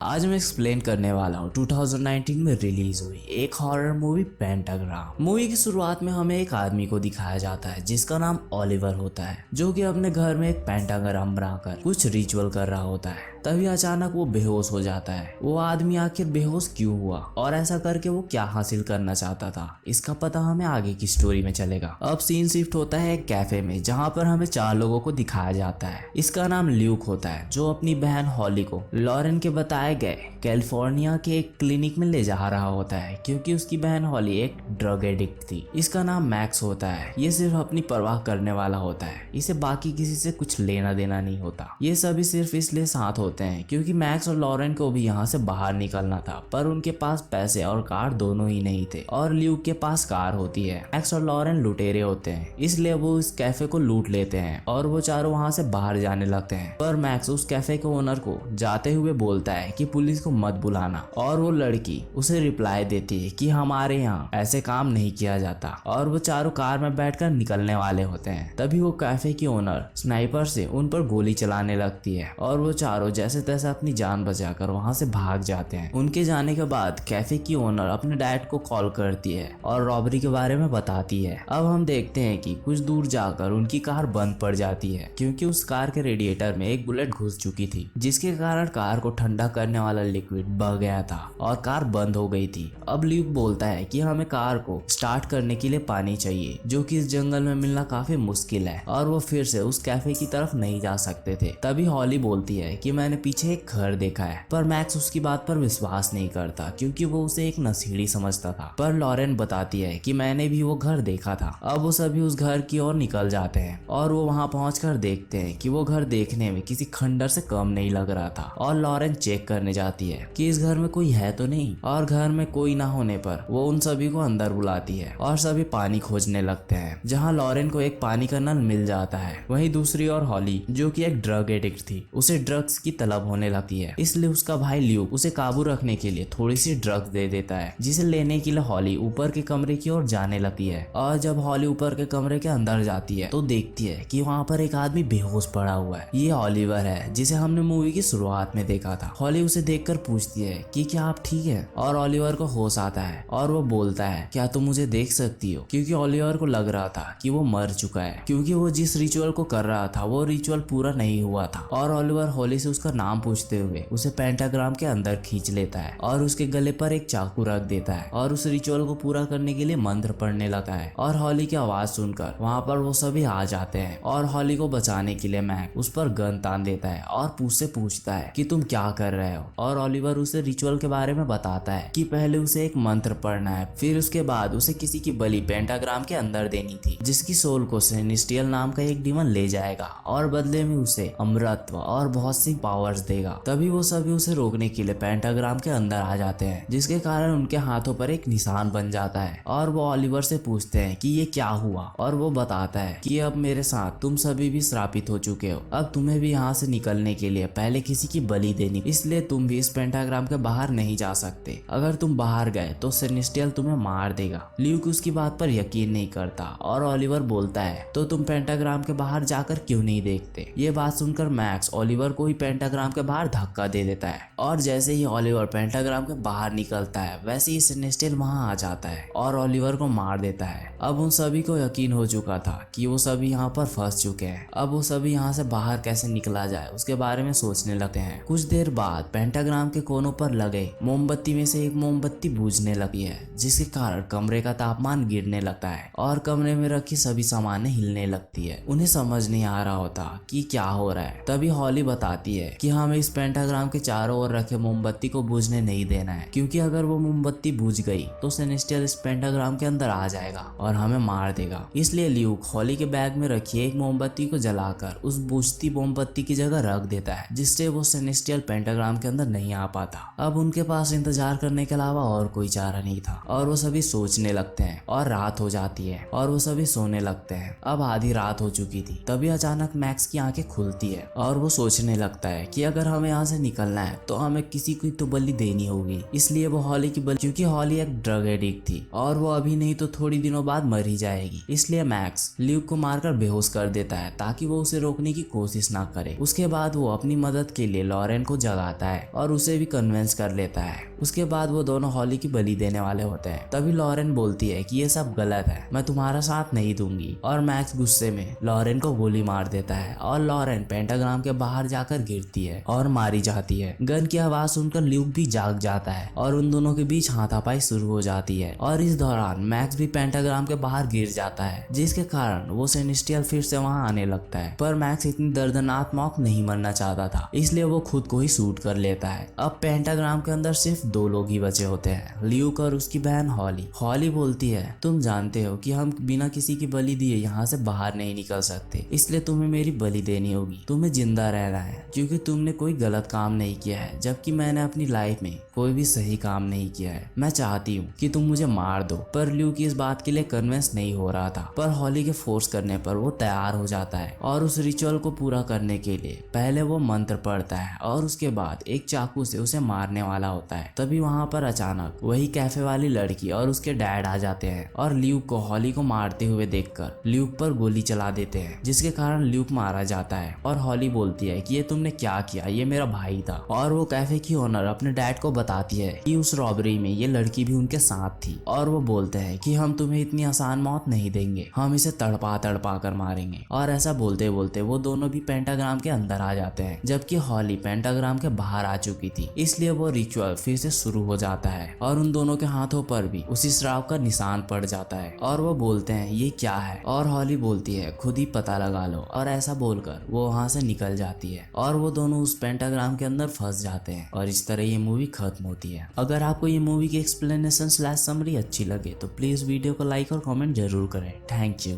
आज मैं एक्सप्लेन करने वाला हूँ 2019 में रिलीज हुई एक हॉरर मूवी पेंटाग्राम। मूवी की शुरुआत में हमें एक आदमी को दिखाया जाता है जिसका नाम ओलिवर होता है, जो कि अपने घर में एक पेंटाग्राम बनाकर कुछ रिचुअल कर रहा होता है। तभी अचानक वो बेहोश हो जाता है। वो आदमी आखिर बेहोश क्यों हुआ और ऐसा करके वो क्या हासिल करना चाहता था, इसका पता हमें आगे की स्टोरी में चलेगा। अब सीन शिफ्ट होता है एक कैफे में, जहाँ पर हमें 4 लोगों को दिखाया जाता है। इसका नाम ल्यूक होता है, जो अपनी बहन हॉली को लॉरेन के बताए गए कैलिफोर्निया के एक क्लिनिक में ले जा रहा होता है, क्योंकि उसकी बहन हॉली एक ड्रग एडिक्ट थी। इसका नाम मैक्स होता है। ये सिर्फ अपनी परवाह करने वाला होता है, इसे बाकी किसी से कुछ लेना देना नहीं होता। ये सभी सिर्फ इसलिए साथ होते हैं क्योंकि मैक्स और लॉरेन को भी यहाँ से बाहर निकलना था, पर उनके पास पैसे और कार दोनों ही नहीं थे, और ल्यूक के पास कार होती है। मैक्स और लॉरेन लुटेरे होते हैं, इसलिए वो इस कैफे को लूट लेते हैं और वो चारों वहाँ से बाहर जाने लगते हैं। पर मैक्स उस कैफे के ओनर को जाते हुए बोलता है कि पुलिस को मत बुलाना, और वो लड़की उसे रिप्लाई देती है कि हमारे यहाँ ऐसे काम नहीं किया जाता, और वो चारों कार में बैठकर निकलने वाले होते हैं। तभी वो कैफे की ओनर स्नाइपर से उन पर गोली चलाने लगती है, और वो चारों जैसे तैसे अपनी जान बचाकर वहाँ से भाग जाते हैं। उनके जाने के बाद कैफे की ओनर अपने डैड को कॉल करती है और रॉबरी के बारे में बताती है। अब हम देखते हैं कि कुछ दूर जाकर उनकी कार बंद पड़ जाती है, क्योंकि उस कार के रेडिएटर में एक बुलेट घुस चुकी थी, जिसके कारण कार को ठंडा करने वाला लिक्विड बह गया था और कार बंद हो गई थी। अब ल्यूक बोलता है कि हमें कार को स्टार्ट करने के लिए पानी चाहिए, जो कि इस जंगल में मिलना काफी मुश्किल है, और वो फिर से उस कैफे की तरफ नहीं जा सकते थे। तभी हॉली बोलती है कि मैंने पीछे एक घर देखा है, पर मैक्स उसकी बात पर विश्वास नहीं करता, क्योंकि वो उसे एक नशीली समझता था। पर लॉरेन बताती है कि मैंने भी वो घर देखा था। अब वो सभी उस घर की ओर निकल जाते हैं, और वो वहां पहुंचकर देखते हैं कि वो घर देखने में किसी खंडर से कम नहीं लग रहा था। और लॉरेन चेक करने जाती है कि इस घर में कोई है तो नहीं, और घर में कोई ना होने पर वो उन सभी को अंदर बुलाती है, और सभी पानी खोजने लगते हैं, जहाँ लॉरेन को एक पानी का नल मिल जाता है। वहीं दूसरी ओर हॉली, जो कि एक ड्रग एडिक्ट थी, उसे ड्रग्स की तलब होने लगती है, इसलिए उसका भाई ल्यूक उसे काबू रखने के लिए थोड़ी सी ड्रग्स दे देता है, जिसे लेने के लिए हॉली ऊपर के कमरे की ओर जाने लगती है। और जब हॉली ऊपर के कमरे के अंदर जाती है तो देखती है कि वहाँ पर एक आदमी बेहोश पड़ा हुआ है। ये ओलिवर है, जिसे हमने मूवी की शुरुआत में देखा था। हॉली उसे देखकर पूछती है कि क्या आप ठीक है, और ओलिवर को होश आता है और वो बोलता है क्या तुम मुझे देख सकती हो, क्योंकि ओलिवर को लग रहा था कि वो मर चुका है, क्योंकि वो जिस रिचुअल को कर रहा था वो रिचुअल पूरा नहीं हुआ था। और ओलिवर हॉली से उसका नाम पूछते हुए उसे पेंटाग्राम के अंदर खींच लेता है और उसके गले पर एक चाकू रख देता है, और उस रिचुअल को पूरा करने के लिए मंत्र पढ़ने लगता है। और हॉली की आवाज सुनकर वहाँ पर वो सभी आ जाते हैं, और हॉली को बचाने के लिए मैक उस पर गन तान देता है और उससे पूछता है कि तुम क्या कर रहे हो। और ओलिवर उसे रिचुअल के बारे में बताता है कि पहले उसे एक मंत्र पढ़ना है, फिर उसके बाद उसे किसी की बलि पेंटाग्राम के अंदर देनी थी, जिसकी सोल को सेनेस्टियल नाम का एक डीमन ले जाएगा और बदले में उसे अमरत्व और बहुत सी पावर्स देगा। तभी वो सभी उसे रोकने के लिए पेंटाग्राम के अंदर आ जाते हैं, जिसके कारण उनके हाथों पर एक निशान बन जाता है। और वो ओलिवर से पूछते हैं कि ये क्या हुआ, और वो बताता है कि अब मेरे साथ तुम सभी भी श्रापित हो चुके हो, अब तुम्हें भी यहाँ से निकलने के लिए पहले किसी की बलि देनी, इसलिए तुम भी इस पेंटाग्राम के बाहर नहीं जा सकते। अगर तुम बाहर गए तो सेनेस्टियल तुम्हें मार देगा। ल्यूक उसकी बात पर यकीन नहीं करता, और ओलिवर बोलता है तो तुम पेंटाग्राम के बाहर जाकर क्यों नहीं देखते। ये बात सुनकर मैक्स ओलिवर को ही पेंटाग्राम के बाहर धक्का दे देता है, और जैसे ही ओलिवर पेंटाग्राम के बाहर निकलता है वैसे ही सेनेस्टियल वहां आ जाता है और ओलिवर को मार देता है। अब उन सभी को यकीन हो चुका था कि वो सभी यहाँ पर फंस चुके हैं। अब वो सभी यहाँ से बाहर कैसे निकला जाए उसके बारे में सोचने लगते हैं। कुछ देर बाद पेंटाग्राम के कोनों पर लगे मोमबत्ती में से एक मोमबत्ती बुझने लगी है, जिसके कारण कमरे का तापमान गिरने लगता है और कमरे में रखी सभी सामानें हिलने लगती है। उन्हें समझ नहीं आ रहा होता कि क्या हो रहा है। तभी हॉली बताती है कि हमें इस पेंटाग्राम के चारों ओर रखे मोमबत्ती को बुझने नहीं देना है, क्योंकि अगर वो मोमबत्ती बुझ गई तो सेनेस्टियल इस पेंटाग्राम के अंदर आ जाएगा और हमें मार देगा। इसलिए ल्यूक हॉली के बैग में रखी एक मोमबत्ती को जलाकर उस बुझती मोमबत्ती की जगह रख देता है, जिससे वो सेनेस्टियल पेंटाग्राम के अंदर नहीं आ पाता। अब उनके पास इंतजार करने के अलावा और कोई चारा नहीं था, और वो सभी सोचने लगते हैं, और रात हो जाती है और वो सभी सोने लगते हैं। अब आधी रात हो चुकी थी। तभी अचानक मैक्स की आंखें खुलती है और वो सोचने लगता है कि अगर हमें यहाँ से निकलना है तो हमें किसी को तो बलि देनी होगी। इसलिए वो हॉली की बलि, क्योंकि हॉली एक ड्रग एडिक्ट थी और वो अभी नहीं तो थोड़ी दिनों बाद मर ही जाएगी, इसलिए मैक्स ल्यूक को मारकर बेहोश कर देता है ताकि वो उसे रोकने की कोशिश ना करे। उसके बाद वो अपनी मदद के लिए लॉरेन को जगाता है और उसे भी कन्विंस कर लेता है। उसके बाद वो दोनों हॉली की बलि देने वाले होते हैं। तभी लॉरेन बोलती है कि ये सब गलत है, मैं तुम्हारा साथ नहीं दूंगी। और मैक्स गुस्से में लॉरेन को गोली मार देता है और लॉरेन पेंटाग्राम के बाहर जाकर गिरती है और मारी जाती है। गन की आवाज सुनकर ल्यूक भी जाग जाता है और उन दोनों के बीच हाथापाई शुरू हो जाती है। और इस दौरान मैक्स भी पेंटाग्राम के बाहर गिर जाता है, जिसके कारण वो सेनेस्टियल फिर से वहां आने लगता है। पर मैक्स इतनी दर्दनाक मौत नहीं मरना चाहता था, इसलिए वो खुद को ही शूट कर लेता है। अब पेंटाग्राम के अंदर सिर्फ 2 लोग ही बचे होते हैं, ल्यूक और उसकी बहन हॉली। हॉली बोलती है, तुम जानते हो कि हम बिना किसी की बलि दिए यहाँ से बाहर नहीं निकल सकते, इसलिए तुम्हें मेरी बलि देनी होगी। तुम्हें जिंदा रहना है क्योंकि तुमने कोई गलत काम नहीं किया है, जबकि मैंने अपनी लाइफ में कोई भी सही काम नहीं किया है। मैं चाहती हूँ कि तुम मुझे मार दो। पर ल्यूक इस बात के लिए कन्विंस नहीं हो रहा था, पर हॉली के फोर्स करने पर वो तैयार हो जाता है और उस रिचुअल को पूरा करने के लिए पहले वो मंत्र पढ़ता है और उसके बाद एक चाकू से उसे मारने वाला होता है। तभी वहाँ पर अचानक वही कैफे वाली लड़की और उसके डैड आ जाते हैं और ल्यूक को हॉली को मारते हुए देखकर ल्यूक पर गोली चला देते हैं, जिसके कारण ल्यूक मारा जाता है। और हॉली बोलती है कि ये तुमने क्या किया, ये मेरा भाई था। और वो कैफे की ओनर अपने डैड को बताती है कि उस रॉबरी में ये लड़की भी उनके साथ थी। और वो बोलते हैं कि हम तुम्हें इतनी आसान मौत नहीं देंगे, हम इसे तड़पा तड़पा कर मारेंगे। और ऐसा बोलते बोलते वो दोनों भी पेंटाग्राम के अंदर आ जाते हैं, जबकि हॉली पेंटाग्राम के बाहर आ चुकी थी। इसलिए वो रिचुअल फिर से शुरू हो जाता है और उन दोनों के हाथों पर भी उसी श्राप का निशान पड़ जाता है। और वो बोलते हैं ये क्या है, और हॉली बोलती है खुद ही पता लगा लो। और ऐसा बोलकर वो वहां से निकल जाती है और वो दोनों उस पेंटाग्राम के अंदर फंस जाते हैं। और इस तरह ये मूवी खत्म होती है। अगर आपको ये मूवी की एक्सप्लेनेशन / समरी अच्छी लगे तो प्लीज वीडियो को लाइक और कमेंट जरूर करें। Thank you.